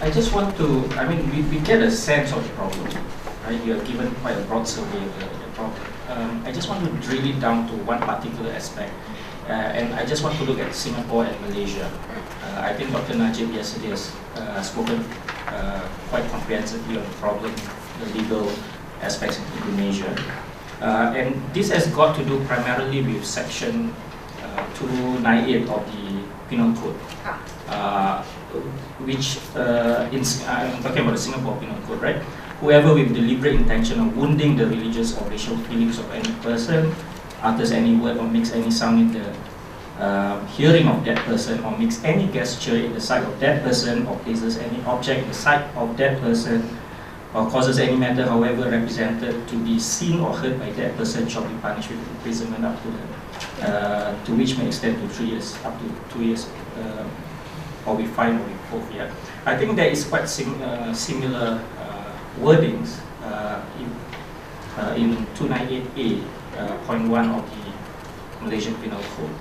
I just want to, I mean, we get a sense of the problem, right? You are given quite a broad survey of the problem. I just want to drill it down to one particular aspect, and I just want to look at Singapore and Malaysia. I think Dr. Najib yesterday has spoken quite comprehensively on the problem, the legal aspects in Indonesia. And this has got to do primarily with Section 298 of the Penal Code, which, I'm talking about the Singapore Penal Code, right? Whoever with deliberate intention of wounding the religious or racial feelings of any person, utters any word or makes any sound in the hearing of that person, or makes any gesture in the sight of that person, or places any object in the sight of that person, or causes any matter, however represented, to be seen or heard by that person, shall be punished with imprisonment up to which may extend to 3 years, up to 2 years, or with fine or with both. Yeah, I think there is quite similar wordings in 298A, point 1 of the Malaysian Penal Code,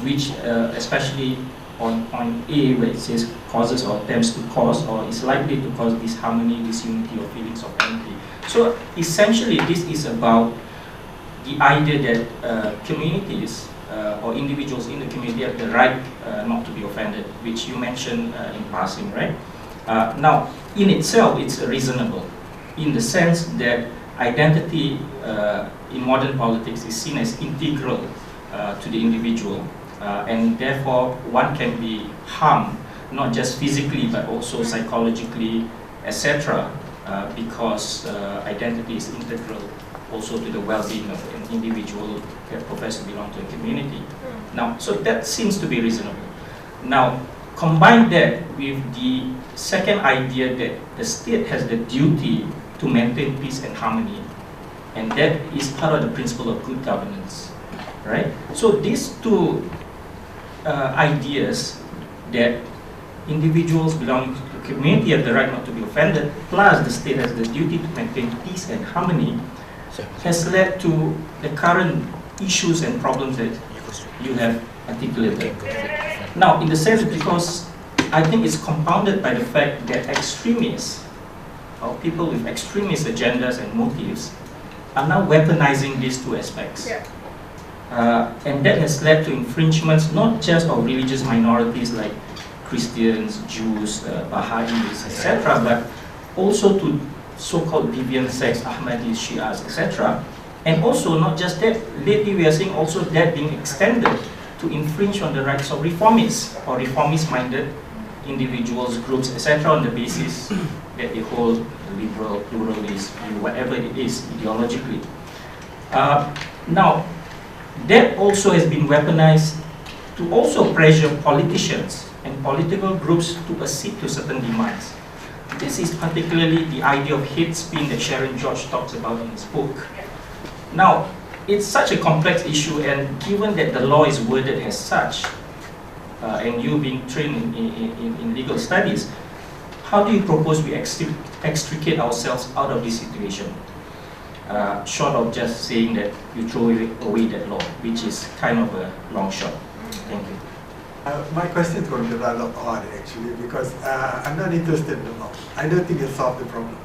which especially on point A, where it says causes or attempts to cause or is likely to cause disharmony, disunity, or feelings of envy. So essentially, this is about the idea that communities or individuals in the community have the right not to be offended, which you mentioned in passing, right? Now, in itself, it's reasonable in the sense that identity in modern politics is seen as integral to the individual, and therefore one can be harmed not just physically but also psychologically, etc., because identity is integral also to the well-being of an individual that professes to belong to a community. Now, so that seems to be reasonable. Now, combine that with the second idea that the state has the duty to maintain peace and harmony, and that is part of the principle of good governance, right? So these two ideas, that individuals belonging to the community have the right not to be offended, plus the state has the duty to maintain peace and harmony, has led to the current issues and problems that you have articulated. Now, in the sense, because I think it's compounded by the fact that extremists, or people with extremist agendas and motives, are now weaponizing these two aspects. And that has led to infringements not just of religious minorities like Christians, Jews, Baha'is, etc., but also to so-called deviant sects, Ahmadis, Shias, etc. And also not just that, lately we are seeing also that being extended to infringe on the rights of reformists or reformist-minded individuals, groups, etc., on the basis that they hold liberal, pluralist view, whatever it is ideologically. Now, that also has been weaponized to also pressure politicians and political groups to accede to certain demands. This is particularly the idea of hate spin that Sharon George talks about in his book. Now, it's such a complex issue, and given that the law is worded as such, and you being trained in legal studies, how do you propose we extricate ourselves out of this situation? Short of just saying that you throw away that law, which is kind of a long shot. Thank you. My question is going to be rather odd, actually, because I'm not interested in the law. I don't think it solves the problem.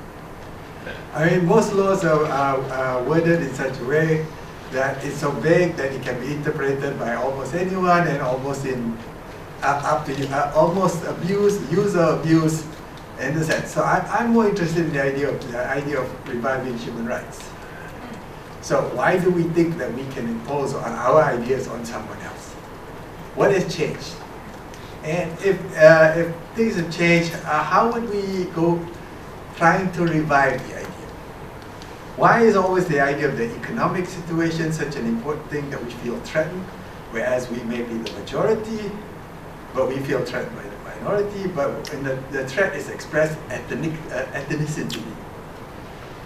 I mean, most laws are worded in such a way that it's so vague that it can be interpreted by almost anyone and almost in up to almost abuse, user abuse, in a sense. So I'm more interested in the idea of reviving human rights. So why do we think that we can impose our ideas on someone else? What has changed? And if things have changed, how would we go trying to revive the idea? Why is always the idea of the economic situation such an important thing that we feel threatened, whereas we may be the majority, but we feel threatened by the minority, but when the threat is expressed ethnicity,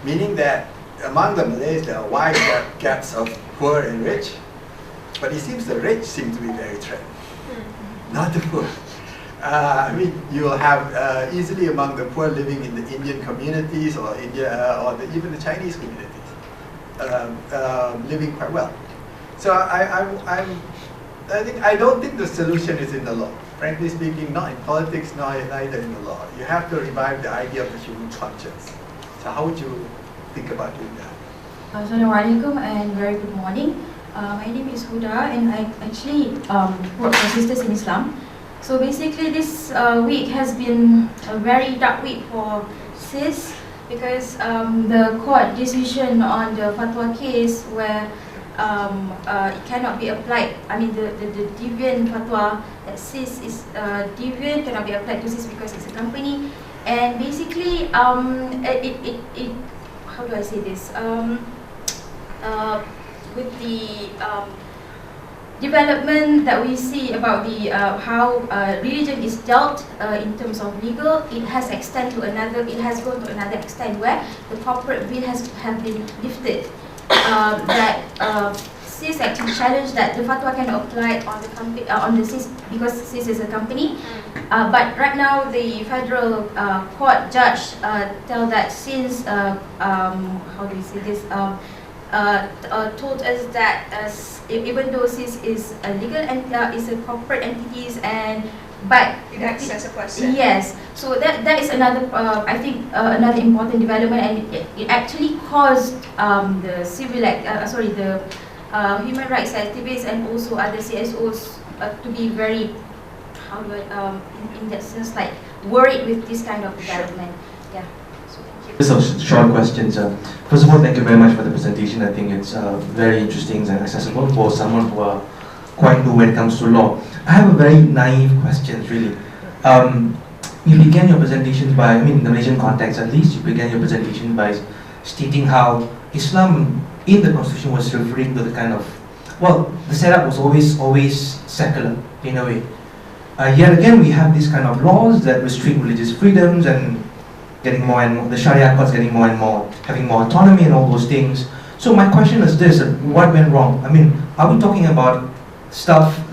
meaning that among the Malays there are wide gaps of poor and rich, but it seems the rich seem to be very threatened, not the poor. I mean, you will have easily among the poor living in the Indian communities or India or even the Chinese communities living quite well. So I don't think the solution is in the law. frankly speaking, not in politics, neither in the law. You have to revive the idea of the human conscience. So how would you think about doing that? Assalamualaikum and very good morning. My name is Huda and I actually work for Sisters in Islam. So basically this week has been a very dark week for SIS because the court decision on the fatwa case where it cannot be applied. I mean the deviant fatwa that SIS is deviant cannot be applied to SIS because it's a company. And basically how do I say this? With the development that we see about the how religion is dealt in terms of legal, it has extended to another. It has gone to another extent where the corporate bill have been lifted. That SIS actually challenged that the fatwa can apply on the company on the SIS because SIS is a company. But right now the federal court judge tell that since how do we say this? Told us that even though SIS is a legal and is a corporate entities but it acts as a person. Yes, so that is another I think another important development, and it actually caused the human rights activists and also other CSOs to be very in that sense like worried with this kind of development. Yeah. Just a short question. First of all, thank you very much for the presentation. I think it's very interesting and accessible for someone who are quite new when it comes to law. I have a very naive question, really. You began your presentation by, in the Malaysian context at least, you began your presentation by stating how Islam in the constitution was referring to the kind of, the setup was always secular in a way. Yet again, we have these kind of laws that restrict religious freedoms and getting more and more, the Sharia courts getting more and more, having more autonomy and all those things. So my question is this, what went wrong? Are we talking about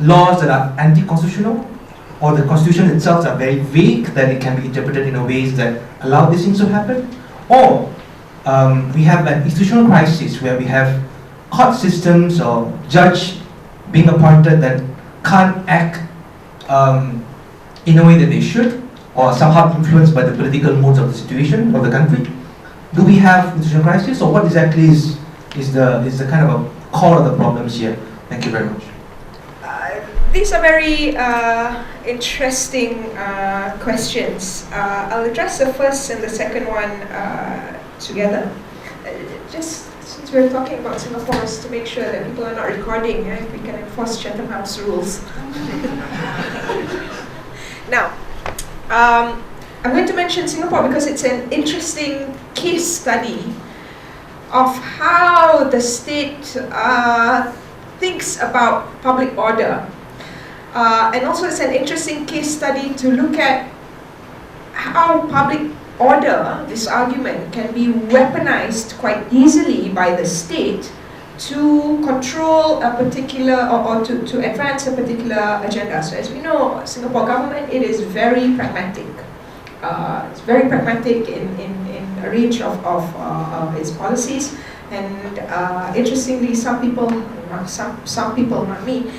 laws that are anti-constitutional? Or the constitution itself are very vague, that it can be interpreted in a ways that allow these things to happen? Or we have an institutional crisis where we have court systems or judge being appointed that can't act in a way that they should, or somehow influenced by the political moods of the situation of the country? Do we have institutional crisis, or what exactly is the kind of a core of the problems here? Thank you very much. These are very interesting questions. I'll address the first and the second one together. Just since we're talking about Singapore, is to make sure that people are not recording, if we can enforce Chatham House rules. Now, I'm going to mention Singapore because it's an interesting case study of how the state thinks about public order. And also it's an interesting case study to look at how public order, this argument, can be weaponized quite easily by the state to control a particular or to advance a particular agenda. So as we know, Singapore government, it is very pragmatic. It's very pragmatic in a range of its policies. And interestingly, some people, not me,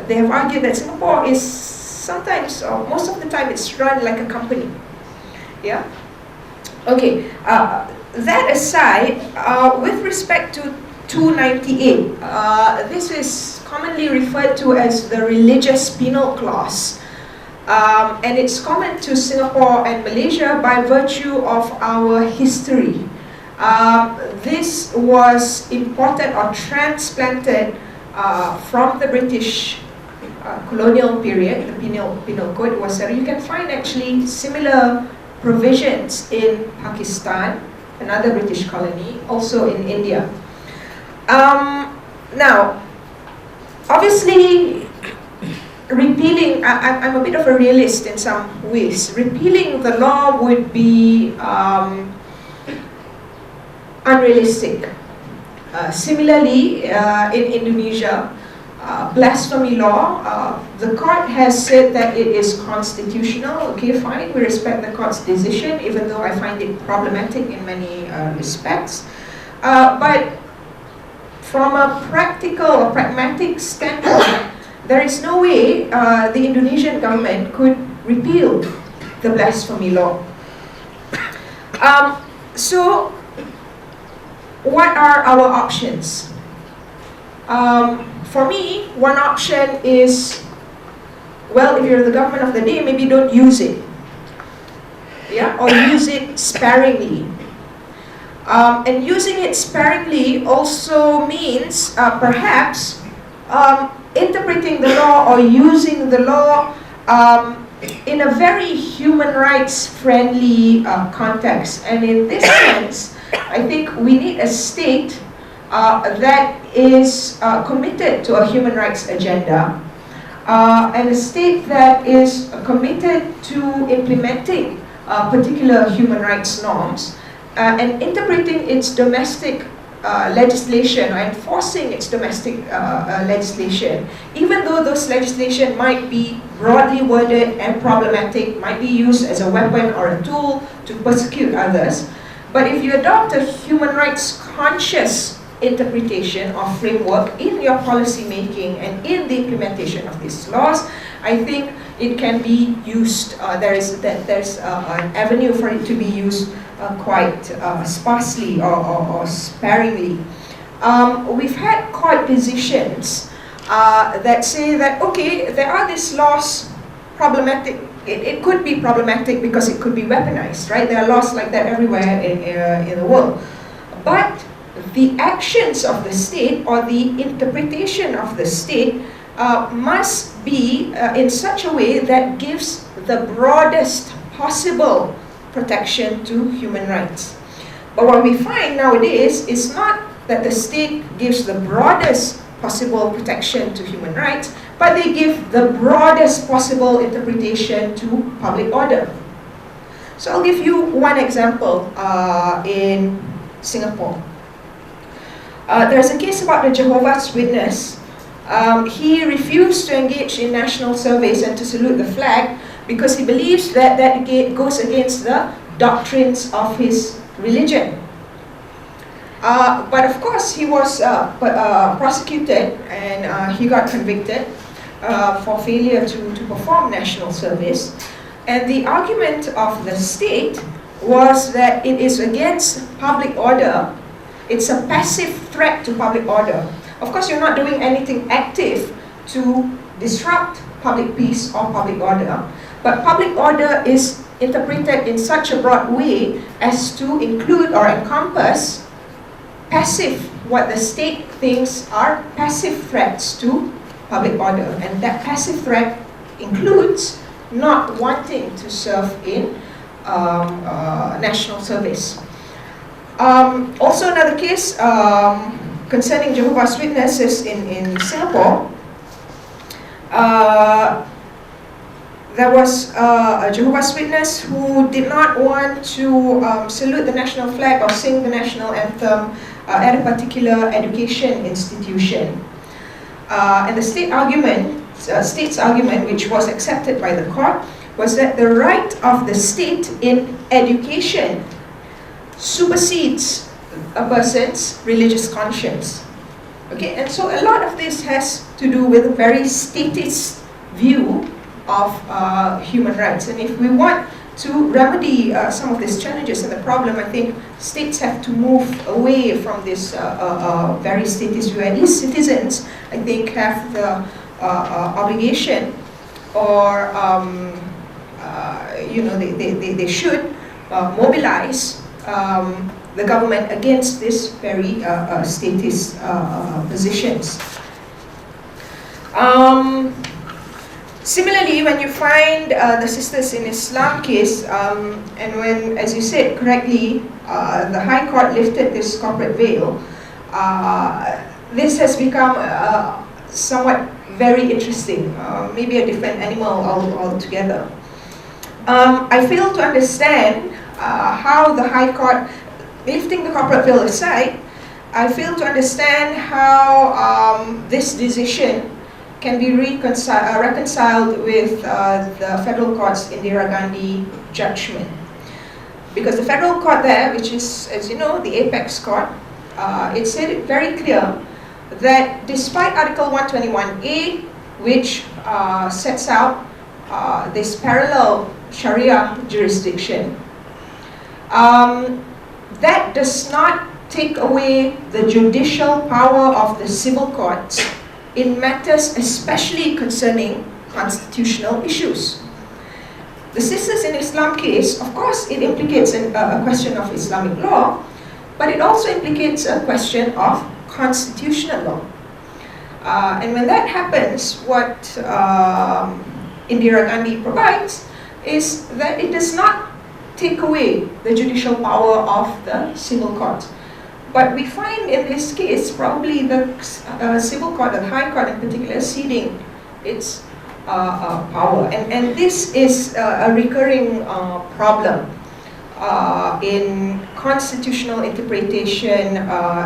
they have argued that Singapore is sometimes, or most of the time, it's run like a company. Yeah. Okay. That aside, with respect to 298, this is commonly referred to as the religious penal clause, and it's common to Singapore and Malaysia by virtue of our history. This was imported or transplanted from the British colonial period. The penal code was there. You can find actually similar provisions in Pakistan, another British colony, also in India. Now, obviously, repealing, I'm a bit of a realist in some ways. Repealing the law would be unrealistic. Similarly, in Indonesia, blasphemy law, the court has said that it is constitutional. Okay, fine, we respect the court's decision, even though I find it problematic in many respects. But from a practical or pragmatic standpoint, there is no way the Indonesian government could repeal the blasphemy law. So, what are our options? For me, one option is, well, if you're the government of the day, maybe don't use it. Yeah, or use it sparingly. And using it sparingly also means perhaps interpreting the law or using the law in a very human rights friendly context. And in this sense, I think we need a state that is committed to a human rights agenda, and a state that is committed to implementing particular human rights norms and interpreting its domestic legislation or enforcing its domestic legislation, even though those legislation might be broadly worded and problematic, might be used as a weapon or a tool to persecute others. But if you adopt a human rights conscious interpretation or framework in your policy making and in the implementation of these laws, I think it can be used. There's an avenue for it to be used quite sparsely or sparingly. We've had court decisions that say that, okay, there are these laws problematic. It could be problematic because it could be weaponized, right? There are laws like that everywhere in the world. But the actions of the state or the interpretation of the state must be in such a way that gives the broadest possible protection to human rights. But what we find nowadays is not that the state gives the broadest possible protection to human rights, but they give the broadest possible interpretation to public order. So I'll give you one example in Singapore. There's a case about the Jehovah's Witness. He refused to engage in national service and to salute the flag because he believes that that goes against the doctrines of his religion. But of course, he was prosecuted and he got convicted for failure to perform national service. And the argument of the state was that it is against public order. It's a passive threat to public order. Of course, you're not doing anything active to disrupt public peace or public order, but public order is interpreted in such a broad way as to include or encompass passive, what the state thinks are passive threats to public order. And that passive threat includes not wanting to serve in national service. Also another case concerning Jehovah's Witnesses in Singapore. There was a Jehovah's Witness who did not want to salute the national flag or sing the national anthem at a particular education institution. And the state's argument, which was accepted by the court, was that the right of the state in education supersedes a person's religious conscience. Okay, and so a lot of this has to do with a very statist view of human rights. And if we want to remedy some of these challenges and the problem, I think states have to move away from this very statist view. And these citizens, I think, have the obligation, or they should mobilize the government against these very statist positions. Similarly, when you find the Sisters in Islam case, and when, as you said correctly, the High Court lifted this corporate veil, this has become somewhat very interesting, maybe a different animal altogether. I fail to understand how the High Court, lifting the corporate veil aside, I fail to understand how this decision can be reconciled with the federal court's Indira Gandhi judgment. Because the federal court there, which is, as you know, the apex court, it said it very clear that despite Article 121A, which sets out this parallel Sharia jurisdiction. That does not take away the judicial power of the civil courts in matters especially concerning constitutional issues. The Sisters in Islam case, of course, it implicates a question of Islamic law, but it also implicates a question of constitutional law. And when that happens, what Indira Gandhi provides is that it does not take away the judicial power of the civil court. But we find in this case probably the civil court, the High Court in particular, ceding its power. And this is a recurring problem in constitutional interpretation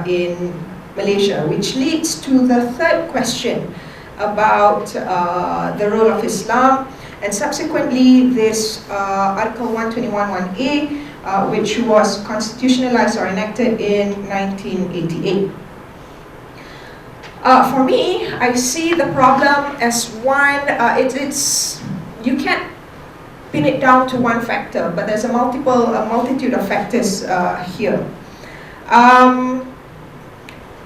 in Malaysia, which leads to the third question about the role of Islam, and subsequently this Article 121(1)(a), which was constitutionalized or enacted in 1988. For me, I see the problem as one, you can't pin it down to one factor, but there's a multitude of factors here.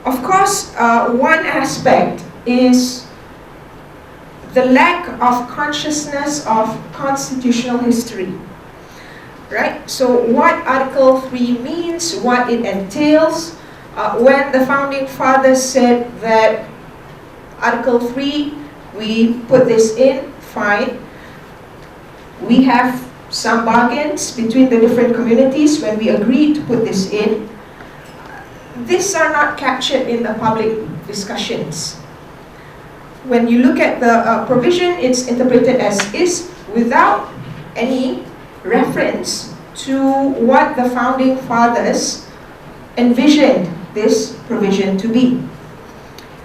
Of course, one aspect is the lack of consciousness of constitutional history, right? So what Article 3 means, what it entails. When the founding fathers said that Article 3, we put this in, fine. We have some bargains between the different communities when we agreed to put this in. These are not captured in the public discussions. When you look at the provision, it's interpreted as is without any reference to what the founding fathers envisioned this provision to be.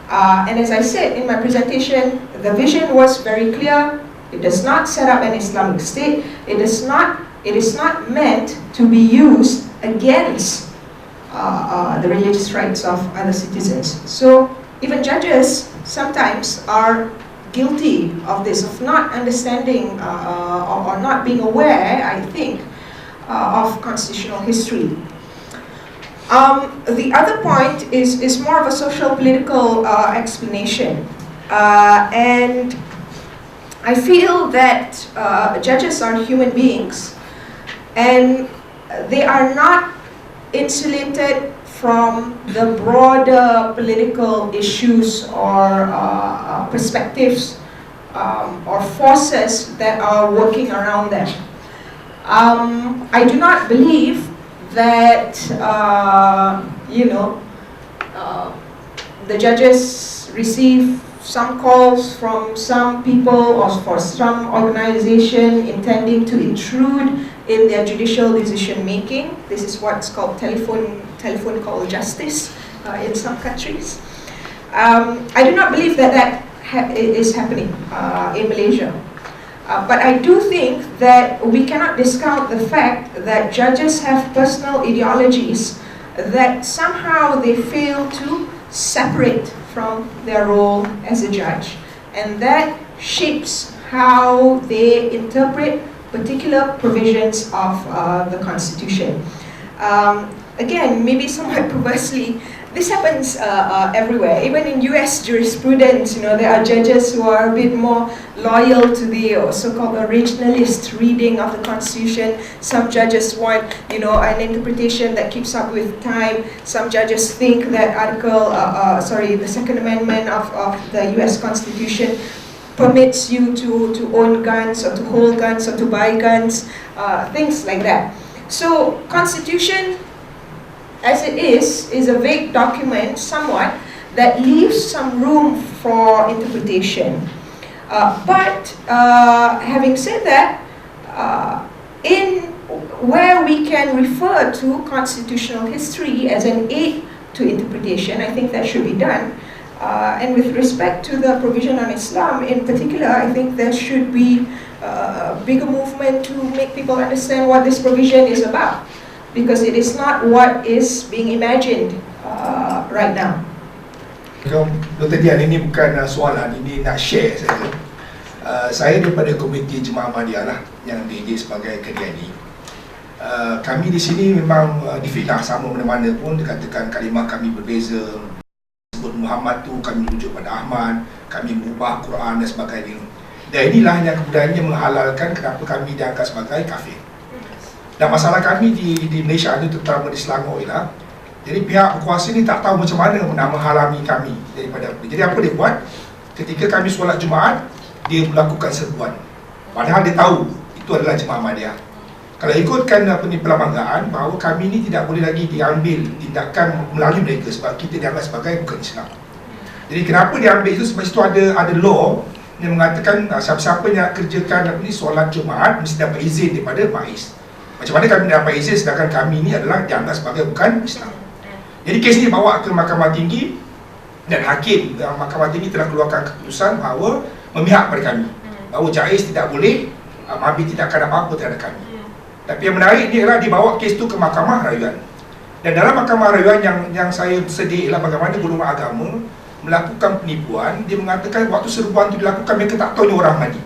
And as I said in my presentation, the vision was very clear. It does not set up an Islamic state. It is not meant to be used against the religious rights of other citizens. So even judges sometimes are guilty of this, of not understanding or not being aware, I think, of constitutional history. The other point is more of a social political explanation, and I feel that judges are human beings, and they are not insulated from the broader political issues or perspectives or forces that are working around them. I do not believe that the judges receive some calls from some people or for some organization intending to intrude in their judicial decision making. This is what's called telephone call justice in some countries. I do not believe that is happening in Malaysia. But I do think that we cannot discount the fact that judges have personal ideologies that somehow they fail to separate from their role as a judge. And that shapes how they interpret particular provisions of the Constitution. Again, maybe somewhat perversely, this happens everywhere. Even in US jurisprudence, there are judges who are a bit more loyal to the so-called originalist reading of the Constitution. Some judges want, an interpretation that keeps up with time. Some judges think that the Second Amendment of the US Constitution permits you to own guns or to hold guns or to buy guns, things like that. So, Constitution, as it is a vague document somewhat that leaves some room for interpretation. But having said that, in where we can refer to constitutional history as an aid to interpretation, I think that should be done. And with respect to the provision on Islam in particular, I think there should be a bigger movement to make people understand what this provision is about, because it is not what is being imagined right now. Dr. Dian, ini bukan soalan, ini nak share saja. Saya daripada komiti Jemaah Ahmadiyah lah, yang didik sebagai Kediani. Kami di sini memang difitnah sama mana-mana pun, dikatakan kalimah kami berbeza, sebut Muhammad tu kami rujuk pada Ahmad, kami mengubah Quran dan sebagainya. Dan inilah yang kemudiannya menghalalkan kenapa kami dianggap sebagai kafir. Dan masalah kami di Malaysia itu, terutama di Selangor ialah, jadi pihak berkuasa ni tak tahu macam mana nak menghalangi kami daripada apa. Jadi apa dia buat? Ketika kami solat Jumaat, dia melakukan serbuan. Padahal dia tahu itu adalah Jemaah Ahmadiyah. Kalau ikutkan perlembagaan bahawa kami ni tidak boleh lagi diambil tindakan melalui mereka sebab kita dianggap sebagai bukan Islam. Jadi kenapa diambil itu? Sebab itu ada law yang mengatakan siapa-siapa yang kerjakan solat Jumaat mesti dapat izin daripada MAIS. Macam mana kami dapat izin sedangkan kami ni adalah dianggap sebagai bukan Islam. Jadi kes ni bawa ke Mahkamah Tinggi dan hakim Mahkamah Tinggi telah keluarkan keputusan bahawa memihak pada kami, bahawa JAIS tidak boleh ambil tindakan apa-apa terhadap kami. Tapi yang menarik ni adalah dibawa kes tu ke Mahkamah Rayuan. Dan dalam Mahkamah Rayuan yang saya sedih ialah bagaimana golongan agama melakukan penipuan. Dia mengatakan waktu serbuan tu dilakukan mereka tak tahu ni orang Ahmadi.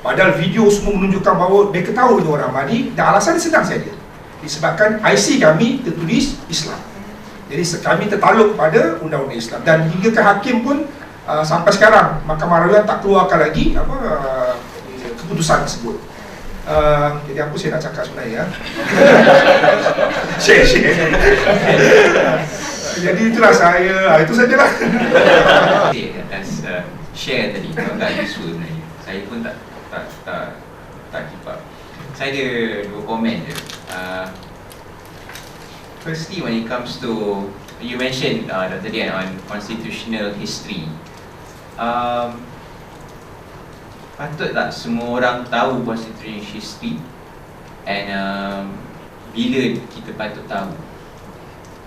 Padahal video semua menunjukkan bahawa mereka tahu ni orang Ahmadi dan alasan senang saja. Disebabkan IC kami tertulis Islam. Jadi kami tertaluk pada undang-undang Islam. Dan hingga ke hakim pun sampai sekarang Mahkamah Rayuan tak keluarkan lagi keputusan tersebut. Jadi apa saya nak cakap sebenarnya? Share. Jadi itulah saya, itu sajalah. Atas share tadi, tentang isu sebenarnya. Saya pun tak keep up. Saya ada 2 komen je. Firstly, when it comes to, you mentioned Dr. Dian on constitutional history. Patut tak semua orang tahu constitutional history, and bila kita patut tahu?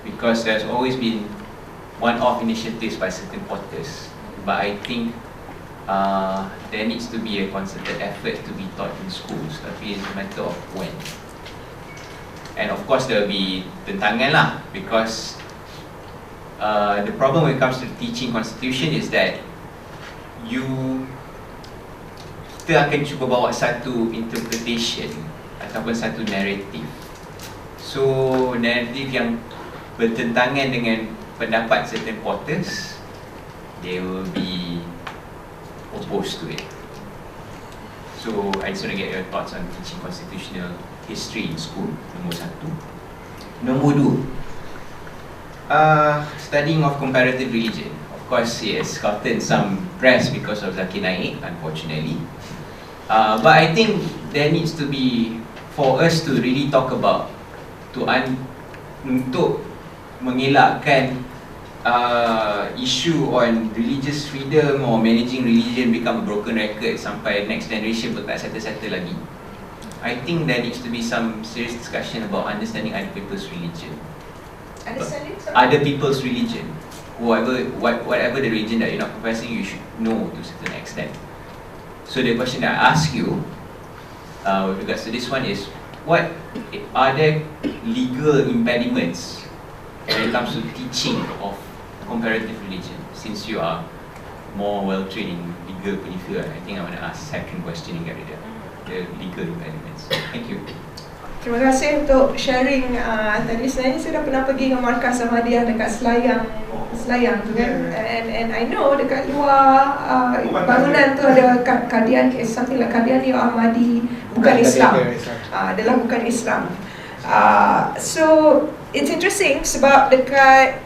Because there's always been one-off initiatives by certain quarters, but I think there needs to be a concerted effort to be taught in schools. Tapi it's a matter of when. And of course there will be tentangan lah, because the problem when it comes to teaching constitution is that kita akan cuba bawa satu interpretation ataupun satu narrative. So narrative yang bertentangan dengan pendapat certain quarters, they will be opposed to it. So I just want to get your thoughts on teaching constitutional history in school, nombor 1. Nombor 2, studying of comparative religion. Of course, it has gotten some press because of Zakir Naik, unfortunately. But I think there needs to be, for us to really talk about, untuk mengelakkan issue on religious freedom or managing religion become a broken record sampai next generation pun tak settle lagi. I think there needs to be some serious discussion about understanding other people's religion. Understanding other people's religion, whatever the religion that you're not professing, you should know to a certain extent. So the question that I ask you with regards to this one is, what are there legal impediments when it comes to teaching of comparative religion? Since you are more well trained in legal punya field, I think I want to ask second question in Garida, the legal impediments. Thank you. Terima kasih untuk sharing. Tadi sebenarnya saya dah pernah pergi dengan markas Ahmadiyah dekat Selayang tu kan. And I know dekat luar bangunan tu ada Kadian, something like Kadiani or Ahmadi, bukan Islam. Adalah bukan Islam. So it's interesting sebab dekat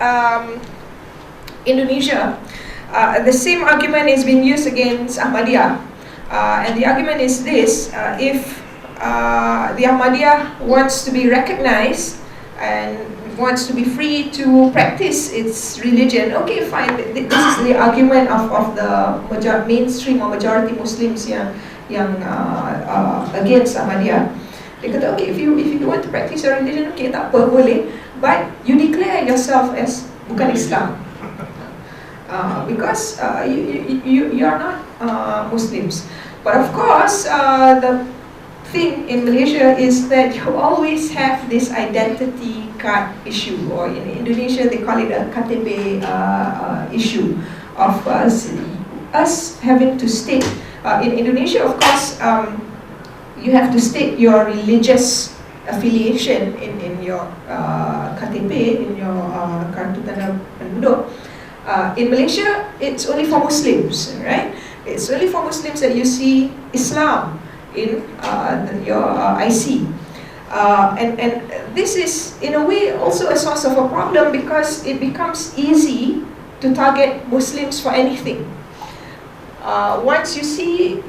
Indonesia, the same argument is being used against Ahmadiyah. And the argument is this: if the Ahmadiyah wants to be recognized and wants to be free to practice its religion, okay, fine. This is the argument of the mainstream or majority Muslims yang against Ahmadiyah. Dia kata, okay, if you want to practice your religion, okay, tak apa, boleh, but you declare yourself as bukan Islam. Because you are not Muslims. But of course, the thing in Malaysia is that you always have this identity card issue, or in Indonesia they call it a KTP issue, of us having to state, in Indonesia of course, you have to state your religious affiliation in your KTP, in your Kartu Tanda Penduduk. In Malaysia, it's only for Muslims, right? It's only for Muslims that you see Islam in your IC. And this is, in a way, also a source of a problem because it becomes easy to target Muslims for anything. Once you see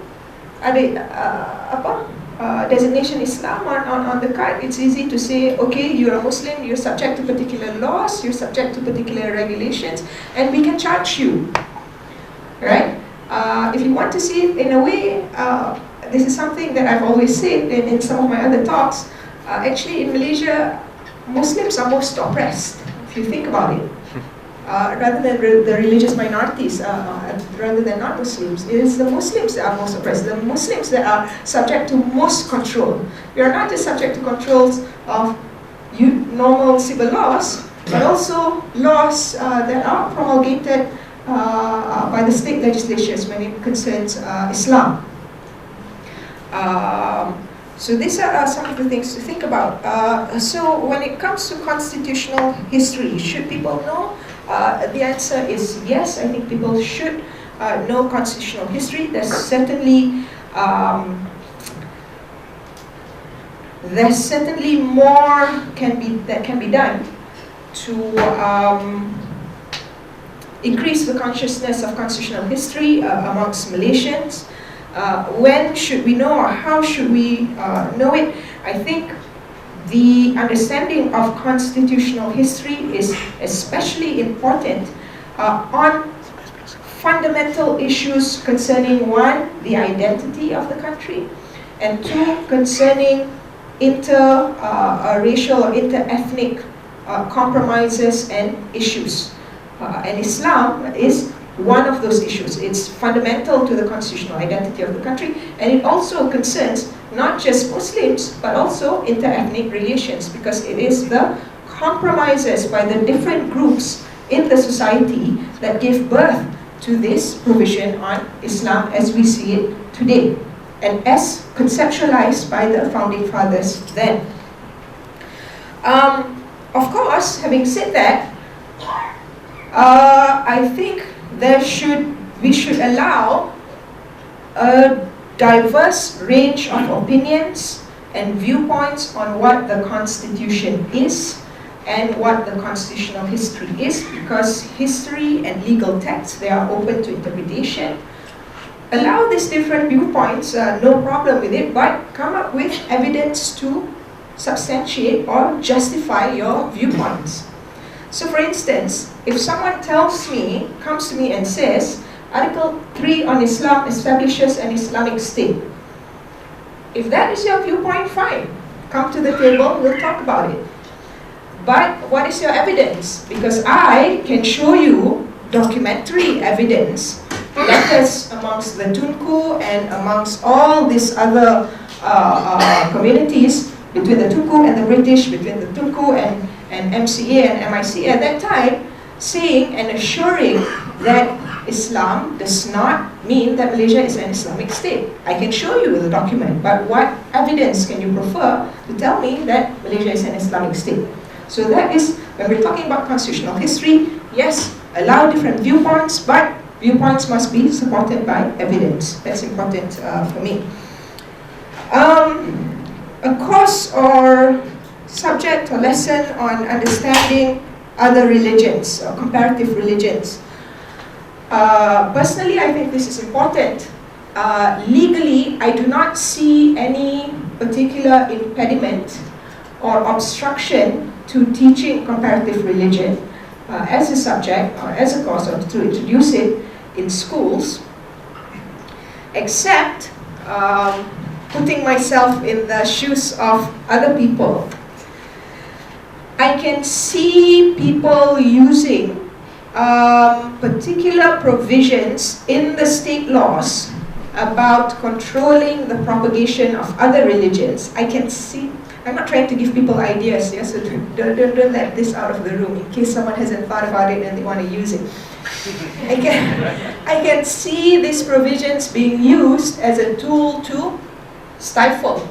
designation Islam on the card, it's easy to say, okay, you're a Muslim, you're subject to particular laws, you're subject to particular regulations, and we can charge you, right? If you want to see it in a way, this is something that I've always said in some of my other talks. Actually, in Malaysia, Muslims are most oppressed, if you think about it. Rather than the religious minorities, rather than non-Muslims, it is the Muslims that are most oppressed, the Muslims that are subject to most control. We are not just subject to controls of normal civil laws, but also laws that are promulgated by the state legislatures when it concerns Islam. So these are some of the things to think about. So when it comes to constitutional history, should people know? The answer is yes. I think people should know constitutional history. There's certainly more that can be done to increase the consciousness of constitutional history amongst Malaysians. When should we know, or how should we know it? I think the understanding of constitutional history is especially important on fundamental issues concerning, one, the identity of the country, and two, concerning inter-racial or inter-ethnic compromises and issues. And Islam is one of those issues. It's fundamental to the constitutional identity of the country, and it also concerns not just Muslims, but also inter-ethnic relations, because it is the compromises by the different groups in the society that give birth to this provision on Islam as we see it today, and as conceptualized by the founding fathers then. Of course, having said that, I think we should allow a diverse range of opinions and viewpoints on what the Constitution is and what the constitutional history is, because history and legal texts, they are open to interpretation. Allow these different viewpoints, no problem with it, but come up with evidence to substantiate or justify your viewpoints. So for instance, if someone comes to me and says, Article 3 on Islam establishes an Islamic state. If that is your viewpoint, fine. Come to the table, we'll talk about it. But what is your evidence? Because I can show you documentary evidence, letters amongst the Tunku and amongst all these other communities, between the Tunku and the British, between the Tunku and MCA and MIC at that time, saying and assuring that Islam does not mean that Malaysia is an Islamic state. I can show you the document, but what evidence can you prefer to tell me that Malaysia is an Islamic state? So that is, when we're talking about constitutional history, yes, allow different viewpoints, but viewpoints must be supported by evidence. That's important for me. A course or subject or lesson on understanding other religions or comparative religions. Personally, I think this is important. Legally, I do not see any particular impediment or obstruction to teaching comparative religion as a subject or as a course, or to introduce it in schools, except putting myself in the shoes of other people. I can see people using particular provisions in the state laws about controlling the propagation of other religions. I can see, I'm not trying to give people ideas, yeah, so don't let this out of the room in case someone hasn't thought about it and they want to use it. I can see these provisions being used as a tool to stifle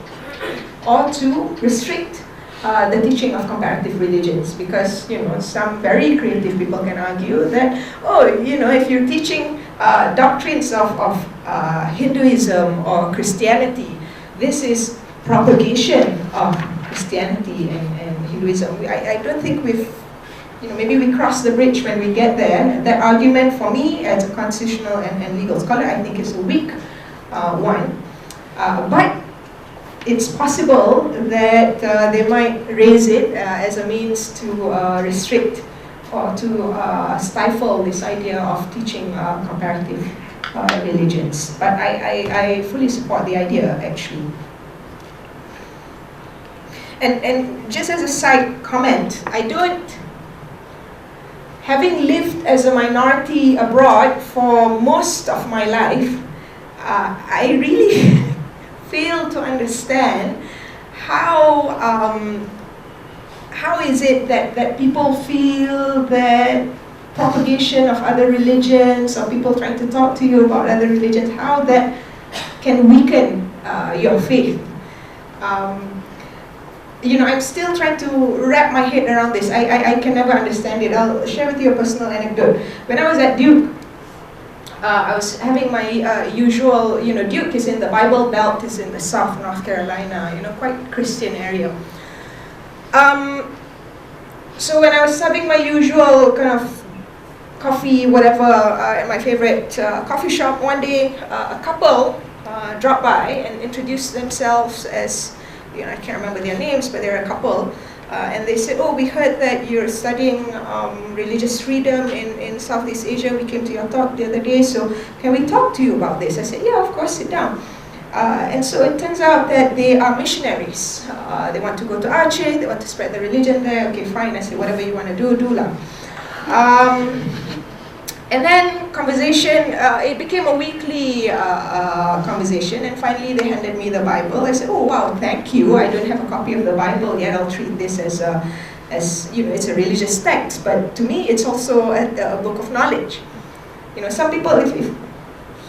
or to restrict the teaching of comparative religions, because some very creative people can argue that if you're teaching doctrines of Hinduism or Christianity, this is propagation of Christianity and Hinduism. I don't think maybe we cross the bridge when we get there. That argument for me as a constitutional and legal scholar, I think is a weak one. But it's possible that they might raise it as a means to restrict or to stifle this idea of teaching comparative religions. But I fully support the idea, actually. And just as a side comment, having lived as a minority abroad for most of my life, I really fail to understand how is it that people feel that propagation of other religions or people trying to talk to you about other religions, how that can weaken your faith. I'm still trying to wrap my head around this. I can never understand it. I'll share with you a personal anecdote. When I was at Duke, I was having my usual, Duke is in the Bible Belt, is in the South North Carolina, quite Christian area. So when I was having my usual kind of coffee, whatever, at my favorite coffee shop, one day a couple dropped by and introduced themselves as, I can't remember their names, but they're a couple. And they said, we heard that you're studying religious freedom in Southeast Asia. We came to your talk the other day, so can we talk to you about this? I said, yeah, of course, sit down. And so it turns out that they are missionaries. They want to go to Aceh, they want to spread the religion there. Okay, fine. I said, whatever you want to do lah. And then conversation, it became a weekly conversation, and finally they handed me the Bible. I said, oh wow, thank you. I don't have a copy of the Bible yet. I'll treat this as it's a religious text, but to me it's also a book of knowledge. Some people, if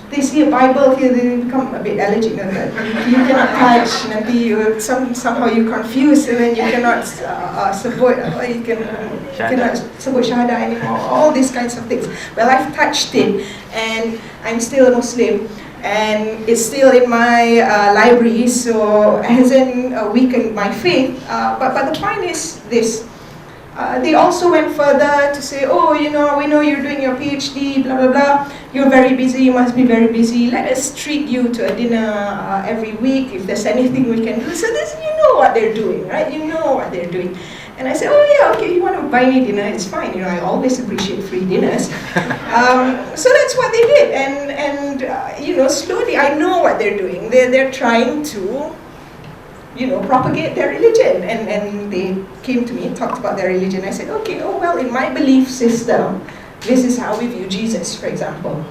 they see a Bible here, they become a bit allergic. You cannot touch, and somehow you're confused, and then you cannot cannot sebut syahadah anymore. All these kinds of things. Well, I've touched it, and I'm still a Muslim, and it's still in my library, so it hasn't weakened my faith. But the point is this. They also went further to say, we know you're doing your PhD, blah, blah, blah. You're very busy, you must be very busy. Let us treat you to a dinner every week if there's anything we can do. So this, you know what they're doing, right? You know what they're doing. And I said, okay, you want to buy me dinner, it's fine. I always appreciate free dinners. So that's what they did. And slowly I know what they're doing. They're trying to propagate their religion, and they came to me and talked about their religion. I said, okay, in my belief system, this is how we view Jesus, for example.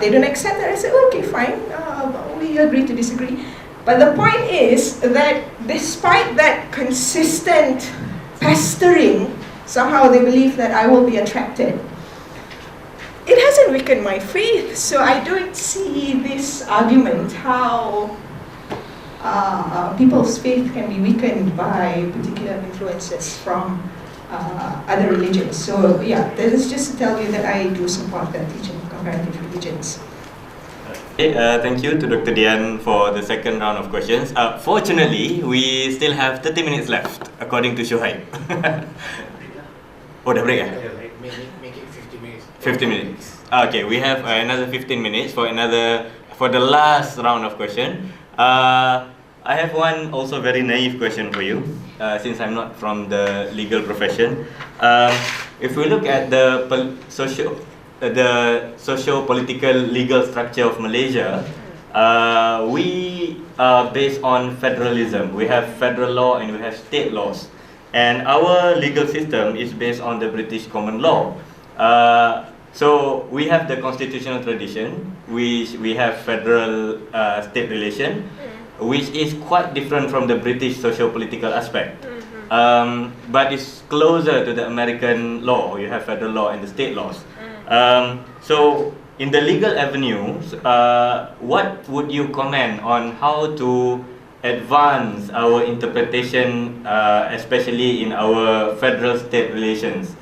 They don't accept that. I said, okay, fine, we agree to disagree. But the point is that despite that consistent pestering, somehow they believe that I will be attracted. It hasn't weakened my faith, so I don't see this argument how people's faith can be weakened by particular influences from other religions. So yeah, that is just to tell you that I do support the teaching of comparative religions. Okay, thank you to Dr. Dian for the second round of questions. Fortunately, we still have 30 minutes left, according to Shoaib. Dah break ya? Make it 50 minutes. 50 minutes. Okay, we have another 15 minutes for the last round of question. I have one also very naive question for you, since I'm not from the legal profession. If we look at the socio-political legal structure of Malaysia, we are based on federalism. We have federal law and we have state laws. And our legal system is based on the British common law. So we have the constitutional tradition, which we have federal-state relation, which is quite different from the British socio-political aspect. But it's closer to the American law. You have federal law and the state laws. So in the legal avenue, what would you comment on how to advance our interpretation, especially in our federal-state relations?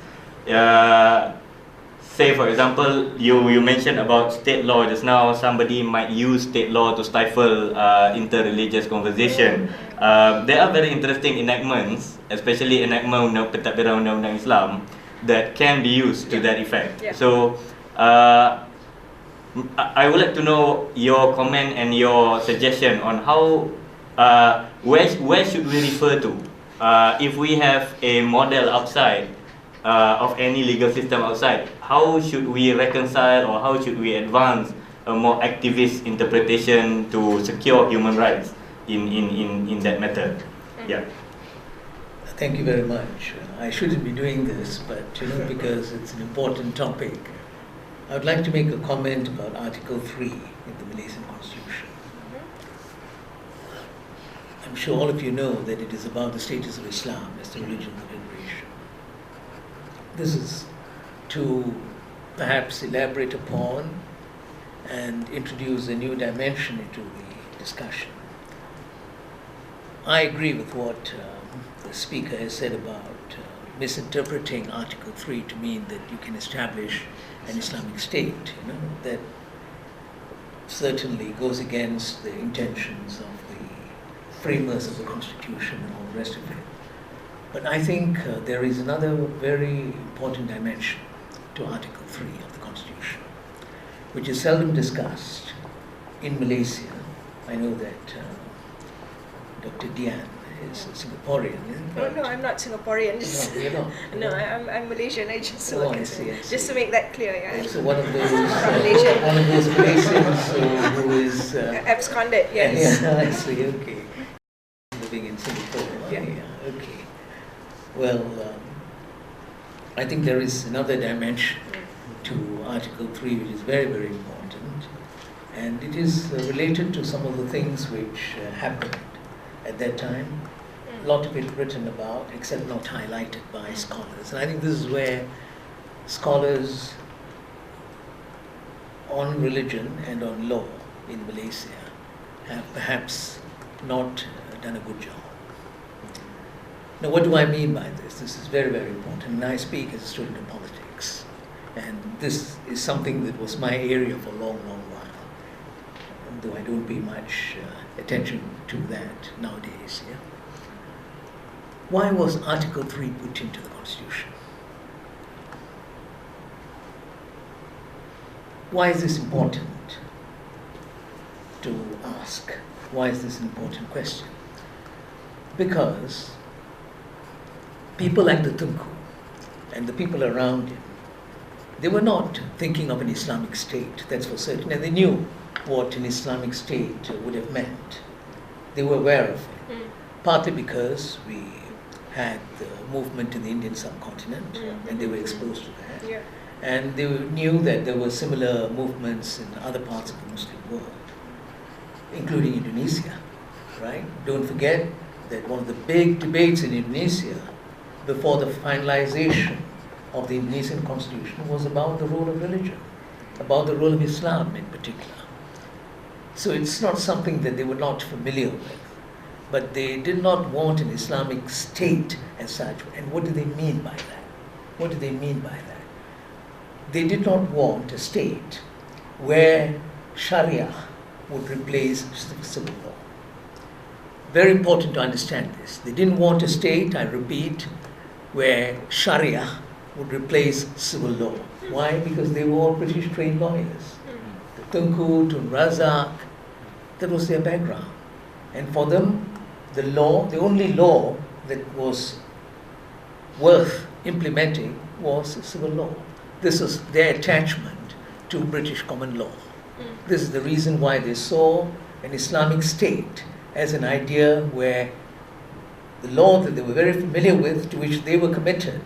Say, for example, you mentioned about state law just now. Somebody might use state law to stifle inter-religious conversation. There are very interesting enactments, especially enactment pentadbiran undang-undang Islam, that can be used to that effect. So, I would like to know your comment and your suggestion on how, where should we refer to if we have a model outside of any legal system outside. How should we reconcile, or how should we advance a more activist interpretation to secure human rights in that matter? Yeah. Thank you very much. I shouldn't be doing this, but because it's an important topic, I would like to make a comment about Article 3 in the Malaysian Constitution. I'm sure all of you know that it is about the status of Islam as the religion of liberation. This is to perhaps elaborate upon and introduce a new dimension into the discussion. I agree with what the speaker has said about misinterpreting Article 3 to mean that you can establish an Islamic state. That certainly goes against the intentions of the framers of the Constitution and all the rest of it. But I think there is another very important dimension to Article 3 of the Constitution, which is seldom discussed in Malaysia. I know that Dr. Dian is a Singaporean. No, I'm not Singaporean. No, you're not. No, I'm Malaysian. I just I see. just to make that clear. So one of those Malaysia. one of those Malaysians who is absconded. Yes. Yeah, I see. Okay, living in Singapore. Yeah. Okay. Well, I think there is another dimension to Article 3 which is very, very important, and it is related to some of the things which happened at that time. A lot of it written about, except not highlighted by scholars. And I think this is where scholars on religion and on law in Malaysia have perhaps not done a good job. Now, what do I mean by this? This is very, very important. And I speak as a student of politics. And this is something that was my area for a long, long while. Though I don't pay much attention to that nowadays. Yeah? Why was Article 3 put into the Constitution? Why is this important to ask? Why is this an important question? Because people like the Tunku and the people around him, they were not thinking of an Islamic state, that's for certain, and they knew what an Islamic state would have meant. They were aware of it, partly because we had the movement in the Indian subcontinent, and they were exposed to that. Yeah. And they knew that there were similar movements in other parts of the Muslim world, including Indonesia, right? Don't forget that one of the big debates in Indonesia before the finalization of the Indonesian constitution was about the role of religion, about the role of Islam in particular. So it's not something that they were not familiar with, but they did not want an Islamic state as such. And what do they mean by that? What do they mean by that? They did not want a state where Sharia would replace civil law. Very important to understand this. They didn't want a state, I repeat, where Sharia would replace civil law. Why? Because they were all British trained lawyers. The Tunku, Tun Razak, that was their background. And for them, the law, the only law that was worth implementing was civil law. This was their attachment to British common law. This is the reason why they saw an Islamic state as an idea where the law that they were very familiar with, to which they were committed,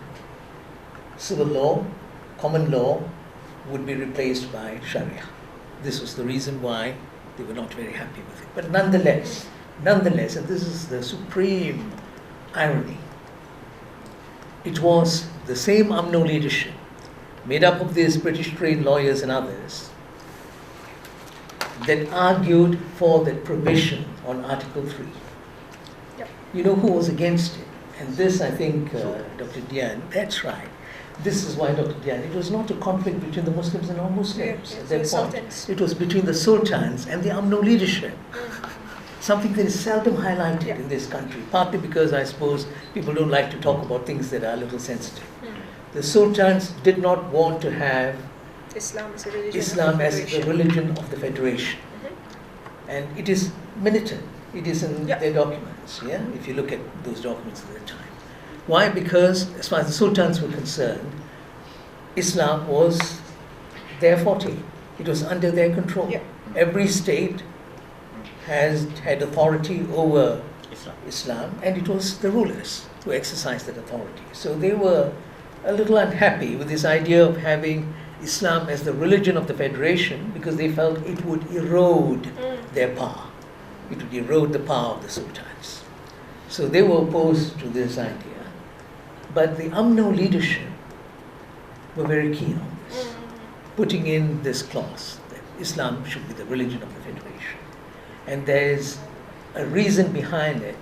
civil law, common law, would be replaced by Sharia. This was the reason why they were not very happy with it. But nonetheless, and this is the supreme irony, it was the same UMNO leadership made up of these British trained lawyers and others, that argued for that provision on Article 3. Yep. You know who was against it? And this, I think, Dr. Dian, that's right. This is why, Dr. Dian, it was not a conflict between the Muslims and non-Muslims at that point. It was between the sultans and the UMNO leadership. Something that is seldom highlighted in this country, partly because I suppose people don't like to talk about things that are a little sensitive. The sultans did not want to have Islam as a religion. Islam as the religion of the Federation. And it is militant. It is in their documents, if you look at those documents at the time. Why? Because as far as the sultans were concerned, Islam was their forte. It was under their control. Every state has had authority over Islam, and it was the rulers who exercised that authority. So they were a little unhappy with this idea of having Islam as the religion of the Federation, because they felt it would erode their power. It would erode the power of the sultans. So they were opposed to this idea. But the UMNO leadership were very keen on this, putting in this clause that Islam should be the religion of the Federation. And there's a reason behind it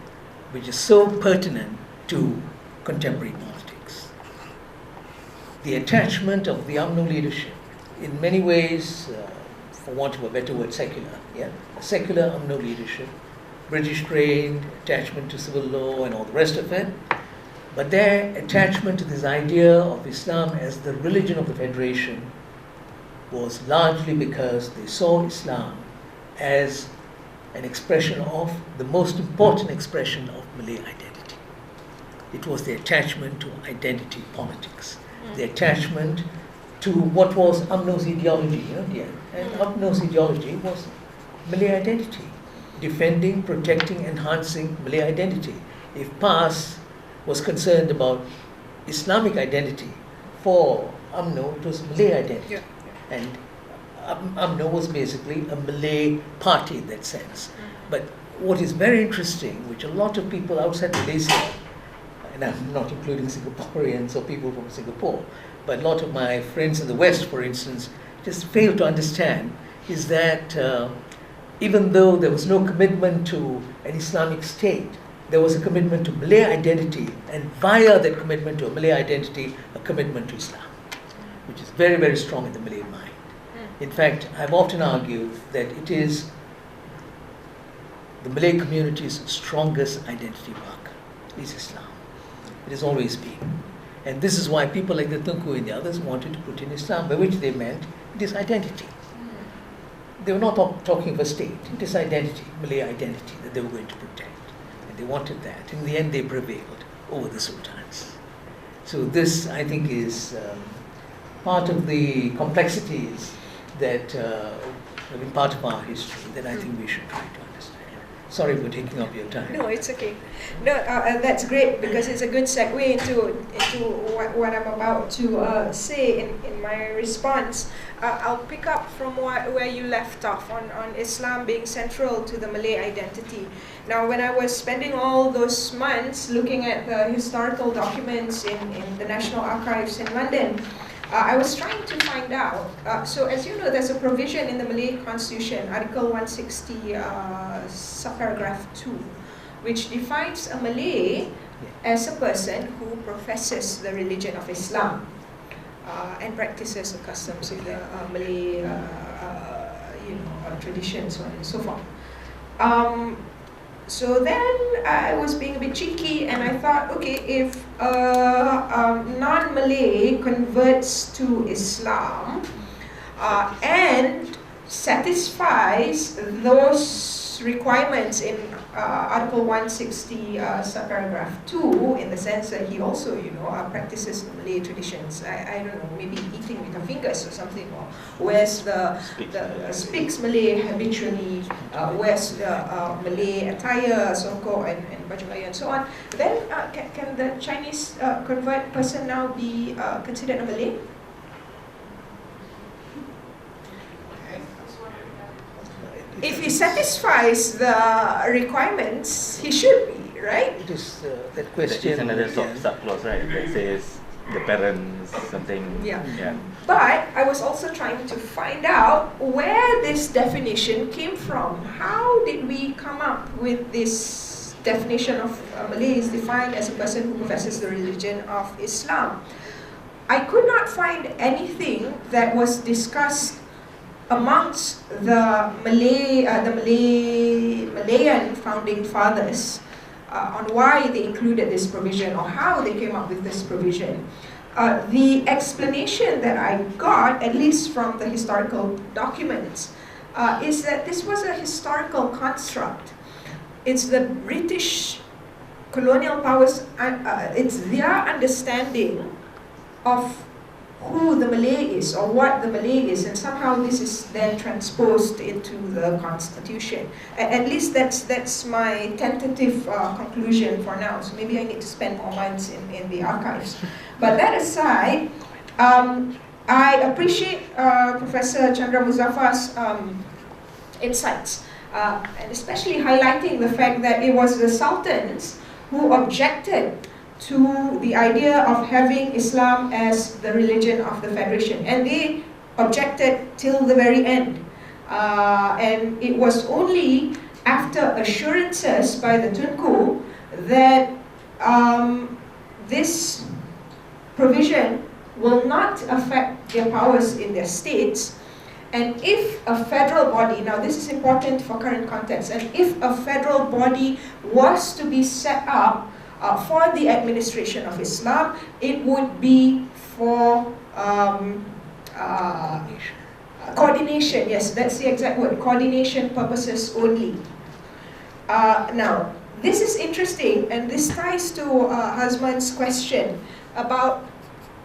which is so pertinent to contemporary politics. The attachment of the UMNO leadership, in many ways, for want of a better word, secular, a secular UMNO leadership, British trained, attachment to civil law and all the rest of it, but their attachment to this idea of Islam as the religion of the Federation was largely because they saw Islam as an expression of, the most important expression of Malay identity. It was the attachment to identity politics, the attachment to what was UMNO's ideology, and UMNO's ideology was Malay identity, defending, protecting, enhancing Malay identity. If PAS was concerned about Islamic identity, for UMNO it was Malay identity. And UMNO was basically a Malay party in that sense. But what is very interesting, which a lot of people outside Malaysia, and I'm not including Singaporeans or people from Singapore, but a lot of my friends in the West, for instance, just fail to understand, is that even though there was no commitment to an Islamic state, there was a commitment to Malay identity, and via that commitment to a Malay identity, a commitment to Islam, which is very, very strong in the Malay mind. In fact, I've often argued that it is the Malay community's strongest identity marker is Islam. It has always been. And this is why people like the Tunku and the others wanted to put in Islam, by which they meant it is identity. They were not talking of a state, it is identity, Malay identity that they were going to protect. And they wanted that. In the end, they prevailed over the sultans. So this, I think, is part of the complexities that have been part of our history that I think we should try to understand. Sorry for taking up your time. No, it's okay. No, that's great, because it's a good segue into what I'm about to say in my response. I'll pick up from where you left off on Islam being central to the Malay identity. Now, when I was spending all those months looking at the historical documents in the National Archives in London, I was trying to find out, so as you know, there's a provision in the Malay Constitution, Article 160, subparagraph 2, which defines a Malay as a person who professes the religion of Islam and practices the customs of the Malay traditions, so on and so forth. So then I was being a bit cheeky, and I thought, okay, if a non-Malay converts to Islam and satisfies those requirements in Article 160, subparagraph 2, in the sense that he also, practices Malay traditions. I don't know, maybe eating with the fingers or something, or wears speaks Malay habitually, wears Malay attire, songkok and baju Melayu and so on. Then can the Chinese convert person now be considered a Malay? If he satisfies the requirements, he should be, right? It is that question. There is another subclause, right, that says the parents, something. Yeah. Yeah. But I was also trying to find out where this definition came from. How did we come up with this definition of Malay is defined as a person who professes the religion of Islam? I could not find anything that was discussed amongst the Malayan founding fathers on why they included this provision or how they came up with this provision. The explanation that I got, at least from the historical documents, is that this was a historical construct. It's the British colonial powers, it's their understanding of who the Malay is or what the Malay is, and somehow this is then transposed into the constitution. At least that's my tentative conclusion for now. So maybe I need to spend more months in the archives. But that aside, I appreciate Professor Chandra Muzaffar's insights, and especially highlighting the fact that it was the sultans who objected to the idea of having Islam as the religion of the Federation, and they objected till the very end. And it was only after assurances by the Tunku that this provision will not affect their powers in their states, and if a federal body, now this is important for current context, and if a federal body was to be set up for the administration of Islam, it would be for coordination, yes, that's the exact word, coordination purposes only. Now, this is interesting, and this ties to Hazman's question about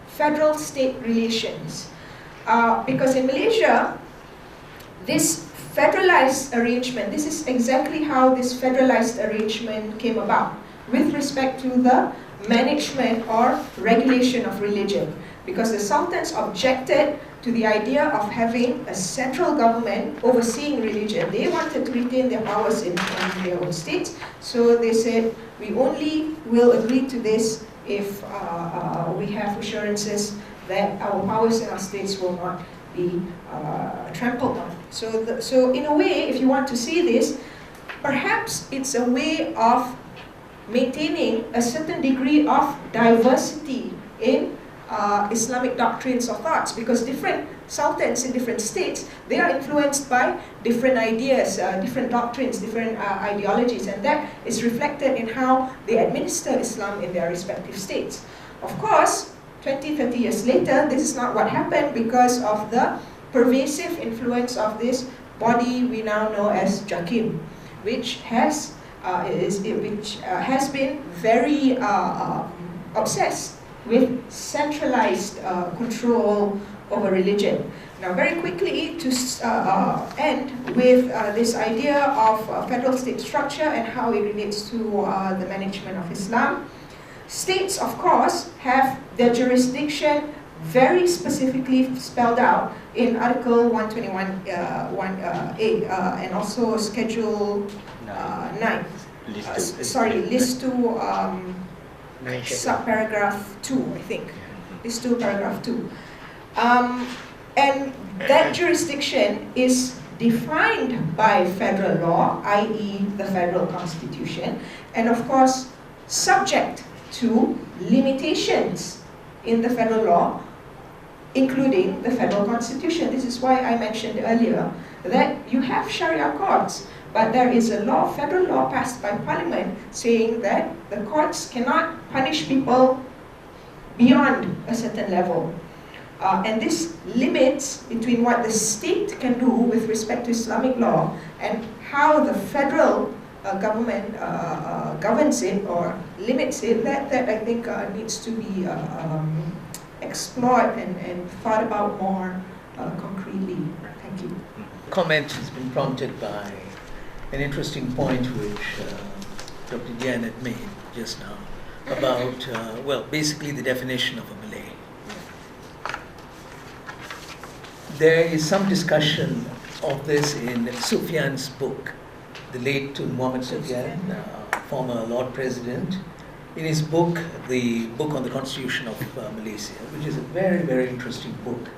federal-state relations. Because in Malaysia, this federalized arrangement, this is exactly how this federalized arrangement came about with respect to the management or regulation of religion. Because the sultans objected to the idea of having a central government overseeing religion. They wanted to retain their powers in their own states, so they said, we only will agree to this if we have assurances that our powers in our states will not be trampled on. So in a way, if you want to see this, perhaps it's a way of maintaining a certain degree of diversity in Islamic doctrines or thoughts, because different sultans in different states, they are influenced by different ideas, different doctrines, different ideologies, and that is reflected in how they administer Islam in their respective states. Of course, 20, 30 years later, this is not what happened because of the pervasive influence of this body we now know as JAKIM, which has been very obsessed with centralized control over religion. Now, very quickly, to end with this idea of federal state structure and how it relates to the management of Islam. States, of course, have their jurisdiction very specifically spelled out in Article 121(a) and also Schedule 9. List 2, subparagraph 2, I think. List 2, paragraph 2. And that jurisdiction is defined by federal law, i.e. the federal constitution, and of course subject to limitations in the federal law, including the federal constitution. This is why I mentioned earlier that you have Sharia courts, but there is a law, federal law passed by Parliament saying that the courts cannot punish people beyond a certain level. And this limits between what the state can do with respect to Islamic law and how the federal government governs it or limits it. That I think needs to be explored and thought about more concretely. Thank you. Comment has been prompted by an interesting point which Dr. Dian had made just now about, well, basically the definition of a Malay. There is some discussion of this in Sufyan's book, the late Muhammad Sufyan, former Lord President, in his book, the book on the Constitution of Malaysia, which is a very, very interesting book.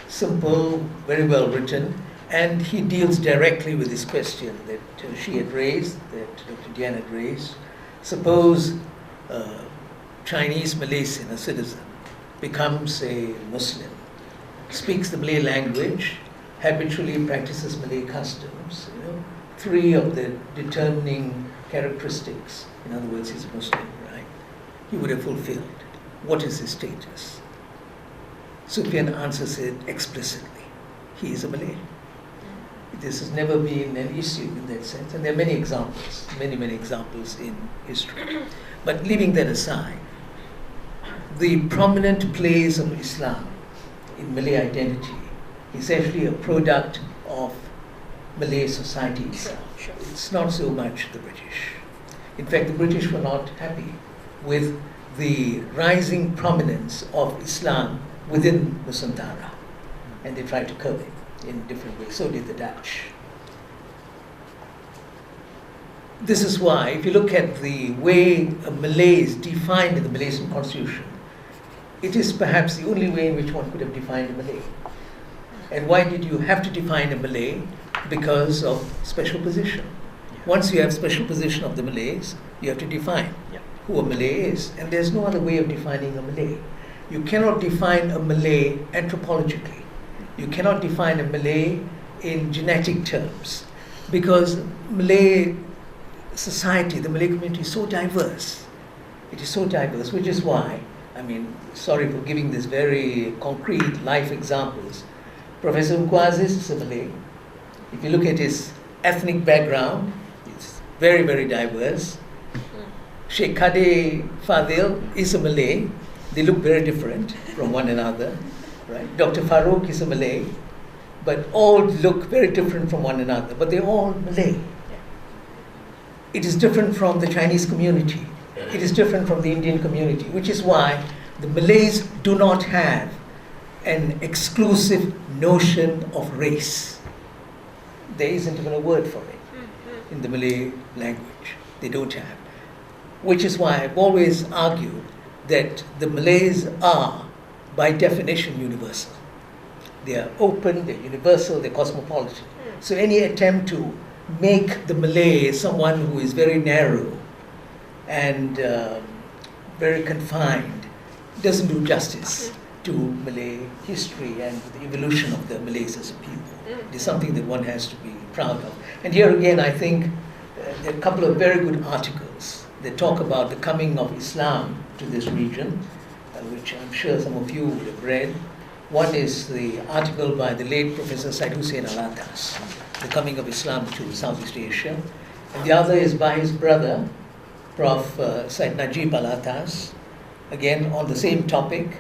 Simple, very well written, and he deals directly with this question that she had raised, that Dr. Dian had raised. Suppose Chinese Malaysian, a citizen, becomes a Muslim, speaks the Malay language, habitually practices Malay customs, three of the determining characteristics. In other words, he's a Muslim, right? He would have fulfilled. What is his status? Sufyan answers it explicitly. He is a Malay. This has never been an issue in that sense, and there are many examples, many examples in history. But leaving that aside, the prominent place of Islam in Malay identity is actually a product of Malay society itself. Sure. It's not so much the British. In fact, the British were not happy with the rising prominence of Islam within Nusantara, and they tried to curb it in different ways. So did the Dutch. This is why, if you look at the way a Malay is defined in the Malaysian constitution, it is perhaps the only way in which one could have defined a Malay. And why did you have to define a Malay? Because of special position. Once you have special position of the Malays, you have to define who a Malay is. And there's no other way of defining a Malay. You cannot define a Malay anthropologically. You cannot define a Malay in genetic terms, because Malay society, the Malay community is so diverse. It is so diverse, which is why, sorry for giving this very concrete life examples. Professor Mkwazis is a Malay. If you look at his ethnic background, it's very, very diverse. Sheikh Kade Fadil is a Malay. They look very different from one another, right? Dr. Farouk is a Malay, but all look very different from one another, but they're all Malay. It is different from the Chinese community. It is different from the Indian community, which is why the Malays do not have an exclusive notion of race. There isn't even a word for it in the Malay language. They don't have. Which is why I've always argued that the Malays are, by definition, universal. They are open, they're universal, they're cosmopolitan. So any attempt to make the Malay someone who is very narrow and very confined doesn't do justice to Malay history and the evolution of the Malays as a people. It is something that one has to be proud of. And here again, I think there are a couple of very good articles that talk about the coming of Islam to this region, which I'm sure some of you would have read. One is the article by the late Professor Syed Hussein Alatas, The Coming of Islam to Southeast Asia. And the other is by his brother, Prof. Syed Najib Alatas, again on the same topic.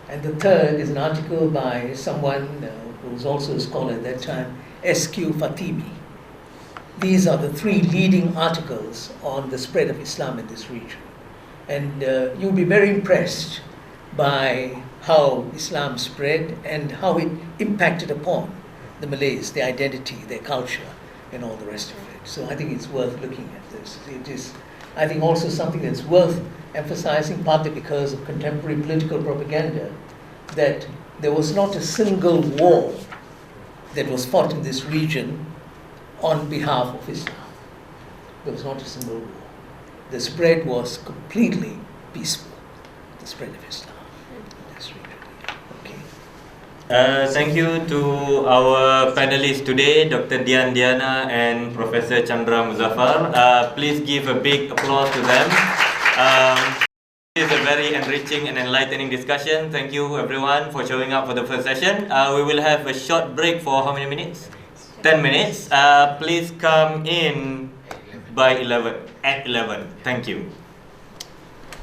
And the third is an article by someone who was also a scholar at that time, S.Q. Fatimi. These are the three leading articles on the spread of Islam in this region. And you'll be very impressed by how Islam spread and how it impacted upon the Malays, their identity, their culture, and all the rest of it. So I think it's worth looking at this. It is, I think, also something that's worth emphasizing, partly because of contemporary political propaganda, that there was not a single war that was fought in this region on behalf of Islam. There was not a single war. The spread was completely peaceful, the spread of Islam in this region. Okay. Thank you to our panelists today, Dr. Dian Diana and Professor Chandra Muzaffar. Please give a big applause to them. It's a very enriching and enlightening discussion. Thank you everyone for showing up for the first session. We will have a short break for how many minutes? 10 minutes. Please come in by 11, at 11. Thank you.